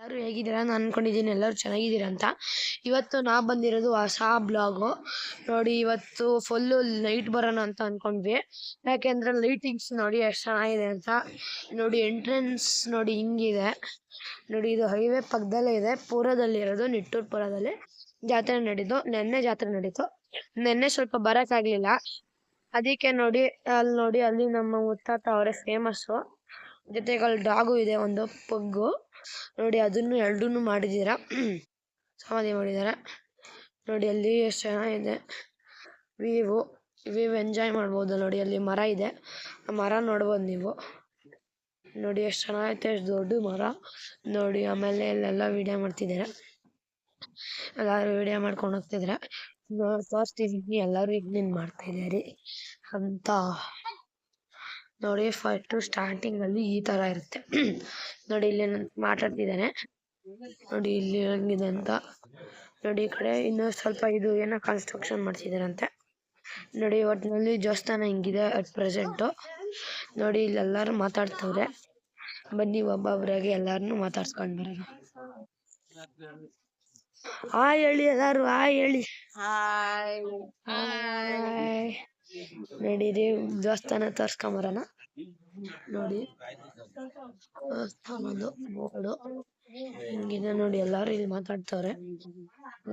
ಎಲ್ಲರೂ ಹೇಗಿದ್ದೀರಾ? ನಾನು ಅನ್ಕೊಂಡಿದ್ದೀನಿ ಎಲ್ಲರೂ ಚೆನ್ನಾಗಿದ್ದೀರಾ ಅಂತ. ಇವತ್ತು ನಾ ಬಂದಿರೋದು ಹೊಸ ಬ್ಲಾಗು. ನೋಡಿ, ಇವತ್ತು ಫುಲ್ಲು ಲೈಟ್ ಬರೋಣ ಅಂತ ಅಂದ್ಕೊಂಡ್ವಿ. ಯಾಕೆಂದರೆ ಲೈಟಿಂಗ್ಸ್ ನೋಡಿ ಎಷ್ಟು ಚೆನ್ನಾಗಿದೆ ಅಂತ. ನೋಡಿ ಎಂಟ್ರೆನ್ಸ್ ನೋಡಿ ಹಿಂಗಿದೆ. ನೋಡಿ ಇದು ಹೈವೇ ಪಕ್ಕದಲ್ಲೇ ಇದೆ, ಪುರದಲ್ಲಿರೋದು, ನಿಟ್ಟೂರ್ಪುರದಲ್ಲಿ ಜಾತ್ರೆ ನಡೀತು. ನೆನ್ನೆ ಜಾತ್ರೆ ನಡೀತು. ನೆನ್ನೆ ಸ್ವಲ್ಪ ಬರೋಕ್ಕಾಗಲಿಲ್ಲ. ಅದಕ್ಕೆ ನೋಡಿ ಅಲ್ಲಿ ನಮ್ಮ ಮುತ್ತಾತ ಅವರೇ ಫೇಮಸ್ಸು. ಜೊತೆಗೆ ಅಲ್ಲಿ ಡಾಗು ಇದೆ, ಒಂದು ಪಗ್ಗು. ನೋಡಿ ಅದನ್ನು ಎರಡನ್ನೂ ಮಾಡಿದ್ದೀರಾ, ಸಮಾಧಿ ಮಾಡಿದ್ದಾರೆ. ನೋಡಿ ಅಲ್ಲಿ ಎಷ್ಟು ಚೆನ್ನಾಗಿದೆ ವ್ಯೂ ಎಂಜಾಯ್ ಮಾಡ್ಬೋದು. ನೋಡಿ ಅಲ್ಲಿ ಮರ ಇದೆ, ಆ ಮರ ನೋಡ್ಬೋದು ನೀವು. ನೋಡಿ ಎಷ್ಟು ಚೆನ್ನಾಗೈತೆ, ಎಷ್ಟು ದೊಡ್ಡ ಮರ ನೋಡಿ. ಆಮೇಲೆ ಇಲ್ಲೆಲ್ಲ ವಿಡಿಯೋ ಮಾಡ್ತಿದ್ದಾರೆ, ಎಲ್ಲರೂ ವಿಡಿಯೋ ಮಾಡ್ಕೊಂಡು ಹೋಗ್ತಿದ್ದಾರೆ. ತೋರಿಸ್ತಿದ್ದೀನಿ ಎಲ್ಲರೂ ಈಗ ಮಾಡ್ತಾ ಇದ್ದಾರೆ ಅಂತ. ನೋಡಿ ಫಸ್ಟ್ ಸ್ಟಾರ್ಟಿಂಗ್ ಅಲ್ಲಿ ಈ ತರ ಇರುತ್ತೆ. ನೋಡಿ ಇಲ್ಲಿ ಮಾತಾಡ್ತಿದ್ದಾನೆ, ನೋಡಿ ಇಲ್ಲಿ ಹೆಂಗಿದೆ ಅಂತ. ನೋಡಿ ಈ ಕಡೆ ಇನ್ನು ಸ್ವಲ್ಪ ಇದು ಏನೋ ಕನ್ಸ್ಟ್ರಕ್ಷನ್ ಮಾಡ್ತಿದಾರಂತೆ. ನೋಡಿ ಒಟ್ಟಿನಲ್ಲಿ ದೇವಸ್ಥಾನ ಹಿಂಗಿದೆ ಅಟ್ ಪ್ರೆಸೆಂಟು. ನೋಡಿ ಇಲ್ಲೆಲ್ಲರೂ ಮಾತಾಡ್ತವ್ರೆ. ಬನ್ನಿ ಒಬ್ಬೊಬ್ಬರಾಗಿ ಎಲ್ಲಾರನ್ನು ಮಾತಾಡ್ಸ್ಕೊಂಡು ಬರೋಣ. ಹಾಯ್ ಹೇಳಿ ಎಲ್ಲಾರು, ಹಾಯ್ ಹೇಳಿ. ನೋಡಿ ದೇವಸ್ಥಾನ ತೋರ್ಸ್ಕೊಂಬರೋಣ. ನೋಡಿ ದೇವಸ್ಥಾನದು ಬೋರ್ಡು ಹಿಂಗಿದೆ. ನೋಡಿ ಎಲ್ಲಾರು ಇಲ್ಲಿ ಮಾತಾಡ್ತವ್ರೆ.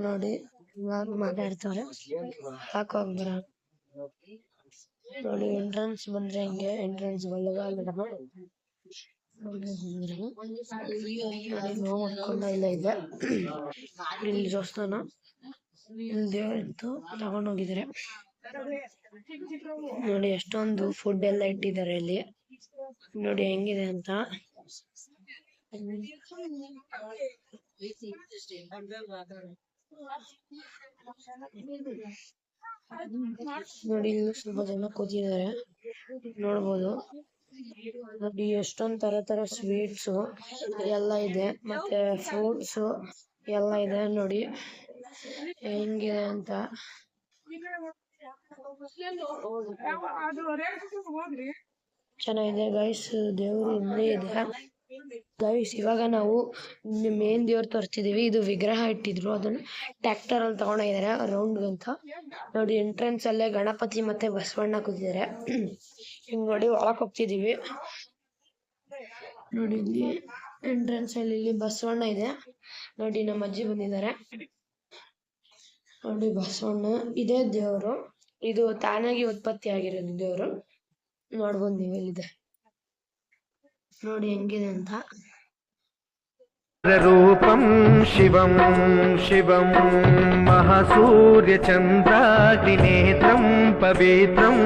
ನೋಡಿ ಎಲ್ಲಾರು ಮಾತಾಡ್ತವ್ರೆ, ಹಾಕೋಗ್ಬರ. ನೋಡಿ ಎಂಟ್ರೆನ್ಸ್ ಬಂದ್ರೆ ಹಿಂಗೆ, ಎಂಟ್ರೆನ್ಸ್ ಒಳಗಡೆ ನೋಡ್ಕೊಂಡ ಇಲ್ಲ ಇದೆ. ಇಲ್ಲಿ ದೇವಸ್ಥಾನ, ಇಲ್ಲಿ ದೇವರಿತ್ತು ತಗೊಂಡೋಗಿದ್ದಾರೆ. ನೋಡಿ ಎಷ್ಟೊಂದು ಫುಡ್ ಎಲ್ಲ ಇಟ್ಟಿದ್ದಾರೆ ಇಲ್ಲಿ, ನೋಡಿ ಹೆಂಗಿದೆ ಅಂತ. ನೋಡಿ ಇಲ್ಲಿ ಸ್ವಲ್ಪ ಜನ ಕೂತಿದ್ದಾರೆ, ನೋಡ್ಬೋದು. ನೋಡಿ ಎಷ್ಟೊಂದ್ ತರ ಸ್ವೀಟ್ಸು ಎಲ್ಲ ಇದೆ, ಮತ್ತೆ ಫ್ರೂಟ್ಸು ಎಲ್ಲ ಇದೆ. ನೋಡಿ ಹೆಂಗಿದೆ ಅಂತ. ಚೆನ್ನಾಗಿದೆ ಗೈಸ್, ದೇವರು ಇಲ್ಲೇ ಇದೆ ಗೈಸ್. ಇವಾಗ ನಾವು ಮೇನ್ ದೇವ್ರು ತೋರಿಸ್ತಿದೀವಿ. ಇದು ವಿಗ್ರಹ ಇಟ್ಟಿದ್ರು, ಅದನ್ನ ಟ್ರ್ಯಾಕ್ಟರ್ ಅಲ್ಲಿ ತಗೊಂಡೋಗಿದ್ದಾರೆ ರೌಂಡ್ ಅಂತ. ನೋಡಿ ಎಂಟ್ರೆನ್ಸ್ ಅಲ್ಲೇ ಗಣಪತಿ ಮತ್ತೆ ಬಸವಣ್ಣ ಕೂತಿದ್ದಾರೆ. ಹಿಂಗ್ ನೋಡಿ ಒಳಕ್ ಹೋಗ್ತಿದೀವಿ. ನೋಡಿ ಇಲ್ಲಿ ಎಂಟ್ರೆನ್ಸ್ ಅಲ್ಲಿ ಇಲ್ಲಿ ಬಸವಣ್ಣ ಇದೆ. ನೋಡಿ ನಮ್ಮ ಅಜ್ಜಿ ಬಂದಿದ್ದಾರೆ. ನೋಡಿ ಬಸವಣ್ಣ ಇದೇ ದೇವರು, ಇದು ತಾನಾಗಿ ಉತ್ಪತ್ತಿ ಆಗಿರೋದು ದೇವರು. ನೋಡ್ಬೋದು ನೀವು ಇಲ್ಲಿದೆ, ನೋಡಿ ಹೆಂಗಿದೆ ಅಂತ. ರೂಪಂ ಶಿವಂ ಶಿವಂ ಮಹಾಸೂರ್ಯ ಚಂದ್ರಾಗ್ನಿನೇತ್ರಂ ಪವಿತ್ರಂ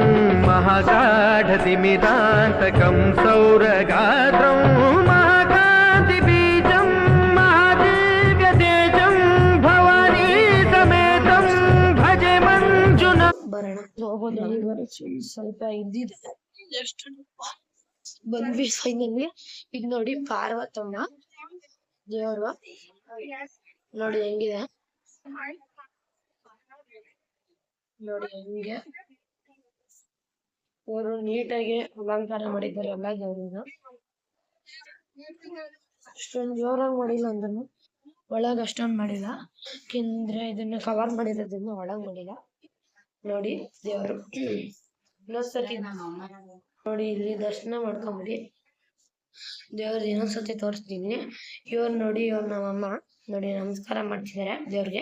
ಮಹಾಗಾಢತಿಮಿರಾಂತಕಂ ಸೌರಗಾತ್ರಂ ಮಹಾಕಾಂತಿ ಬೀಜಂ ಮಹಾದಿವ್ಯ ತೇಜಂ ಭವಾನಿ ಸಮೇತಂ ಭಜೆ ಮಂಜುನ. ಬರೋಣ, ಹೋಗೋದು ಸ್ವಲ್ಪ ಇದ್ದಿದೆ, ಎಷ್ಟು ಬಂದ್ವಿ ಫೈನಲಿ. ಈಗ ನೋಡಿ ಪಾರ್ವತಮ್ಮ ದೇವರು, ನೋಡಿ ಹೆಂಗಿದೆ, ನೋಡಿ ಹೆಂಗೆ ಅವರು ನೀಟಾಗಿ ಅಲಂಕಾರ ಮಾಡಿದ್ದಾರೆ ಎಲ್ಲ ದೇವರನ್ನ. ಅಷ್ಟೊಂದು ಜೋರಾಗಿ ಮಾಡಿಲ್ಲ ಅಂದ್ರೂ ಒಳಗ್ ಅಷ್ಟೊಂದು ಮಾಡಿಲ್ಲ, ಯಾಕೆಂದ್ರೆ ಇದನ್ನ ಕವರ್ ಮಾಡಿರೋದ್ರಿಂದ ಒಳಗ್ ಮಾಡಿಲ್ಲ. ನೋಡಿ ದೇವರು ಇನ್ನೊಂದ್ಸತಿ ನೋಡಿ ಇಲ್ಲಿ ದರ್ಶನ ಮಾಡ್ಕೊಂಬಿಡಿ. ದೇವ್ರ ಇನ್ನೊಂದ್ಸತಿ ತೋರಿಸ್ತೀನಿ. ಇವ್ರು ನೋಡಿ, ಇವ್ರು ನಮ್ಮಮ್ಮ. ನೋಡಿ ನಮಸ್ಕಾರ ಮಾಡ್ತಿದ್ದಾರೆ ದೇವ್ರಿಗೆ.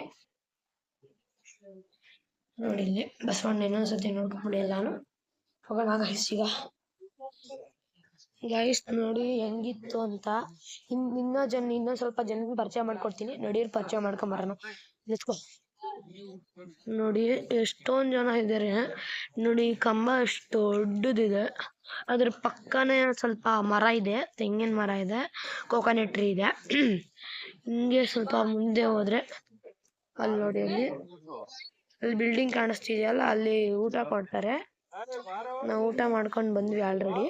ನೋಡಿ ಇಲ್ಲಿ ಬಸವಣ್ಣ ಇನ್ನೊಂದ್ಸತಿ ನೋಡ್ಕೊಂಬಿಡಿ ಎಲ್ಲಾನು. ಹೋಗೋಣ ಗೈಸ್ ಈಗ. ಗೈಸ್ ನೋಡಿ ಹೆಂಗಿತ್ತು ಅಂತ. ಇನ್ನೊಂದ್ ಸ್ವಲ್ಪ ಜನ ಪರಿಚಯ ಮಾಡ್ಕೊಡ್ತೀನಿ. ನೋಡಿ ಪರಿಚಯ ಮಾಡ್ಕೊಂಬರೋಣ. ನಿತ್ಕೋ. ನೋಡಿ ಎಷ್ಟೊಂದ್ ಜನ ಇದ್ದಾರೆ. ನೋಡಿ ಕಂಬ ಎಷ್ಟು ದೊಡ್ಡದಿದೆ, ಅದ್ರ ಪಕ್ಕನೇ ಸ್ವಲ್ಪ ಮರ ಇದೆ, ತೆಂಗಿನ ಮರ ಇದೆ, ಕೋಕೋನಟ್ ಟ್ರೀ ಇದೆ. ಹಿಂಗೆ ಸ್ವಲ್ಪ ಮುಂದೆ ಹೋದ್ರೆ ಅಲ್ಲಿ ನೋಡಿ, ಅಲ್ಲಿ ಬಿಲ್ಡಿಂಗ್ ಕಾಣಿಸ್ತಿದೆಯಲ್ಲ, ಅಲ್ಲಿ ಊಟ ಕೊಡ್ತಾರೆ. ನಾವು ಊಟ ಮಾಡ್ಕೊಂಡು ಬಂದ್ವಿ ಆಲ್ರೆಡಿ,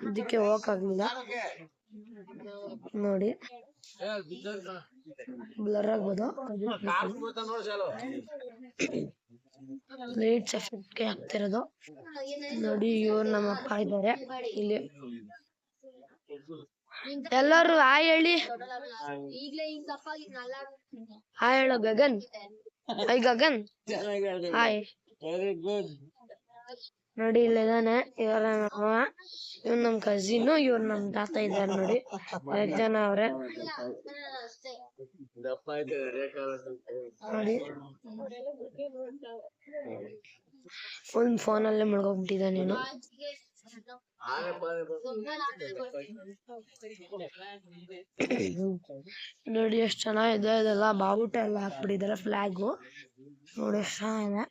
ಅದಕ್ಕೆ ಹೋಗಕ್ಕಾಗ್ಲಿಲ್ಲ. ನೋಡಿ ಬ್ಲರ್ ಆಗ್ಬೋದು, ಲೈಟ್ಸ್ ಎಫೆಕ್ಟ್ಗೆ ಆಗ್ತಿರೋದು. ನೋಡಿ ಇವ್ರು ನಮ್ಮ ಅಪ್ಪ ಇದ್ದಾರೆ ಇಲ್ಲಿ. ಎಲ್ಲರೂ ಹಾಯ್ ಹೇಳಿ. ಹಾಯ್ ಹೇಳೋ ಗಗನ್. ಹಾಯ್ ಗಗನ್. ಹಾಯ್. ನೋಡಿ ಇಲ್ಲಿದಾನೆ ಇವರ ನಮ್ಮ ಇವ್ರು ನಮ್ ಕಸಿನ್, ಇವ್ರು ನಮ್ ತಾತ ಇದ್ದಾರೆ ನೋಡಿ. 5 ಜನ ಅವ್ರೆ ನೋಡಿ. ಫುಲ್ ಫೋನಲ್ಲೇ ಮುಳ್ಗೋಗ್ಬಿಟ್ಟಿದ್ದ ನೀನು. ನೋಡಿ ಎಷ್ಟು ಚೆನ್ನಾಗಿದೆ ಇದೆಲ್ಲ. ಬಾವುಟ ಎಲ್ಲ ಹಾಕ್ಬಿಟ್ಟಿದ್ದಾರೆ, ಫ್ಲಾಗು ನೋಡಿ ಎಷ್ಟು ಚೆನ್ನಾಗಿದೆ.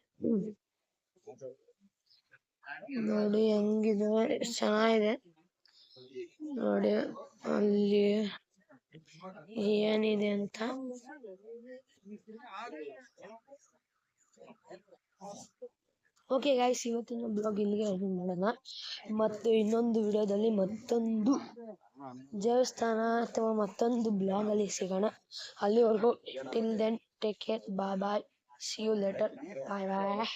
ನೋಡಿ ಹೆಂಗಿದೆ, ಎಷ್ಟು ಚೆನ್ನಾಗಿದೆ ನೋಡಿ. ಅಲ್ಲಿ ಏನಿದೆ ಅಂತ ಓಕೆ ಗೈಸ್, ಇವತ್ತಿನ ಬ್ಲಾಗ್ ಇಲ್ಲಿಗೆ ಎಂಡ್ ಮಾಡೋಣ. ಮತ್ತು ಇನ್ನೊಂದು ವಿಡಿಯೋದಲ್ಲಿ ಮತ್ತೊಂದು ದೇವಸ್ಥಾನ ಅಥವಾ ಮತ್ತೊಂದು ಬ್ಲಾಗ್ ಅಲ್ಲಿ ಸಿಗೋಣ. ಅಲ್ಲಿವರೆಗೂ till then take care, bye bye, see you later, bye bye.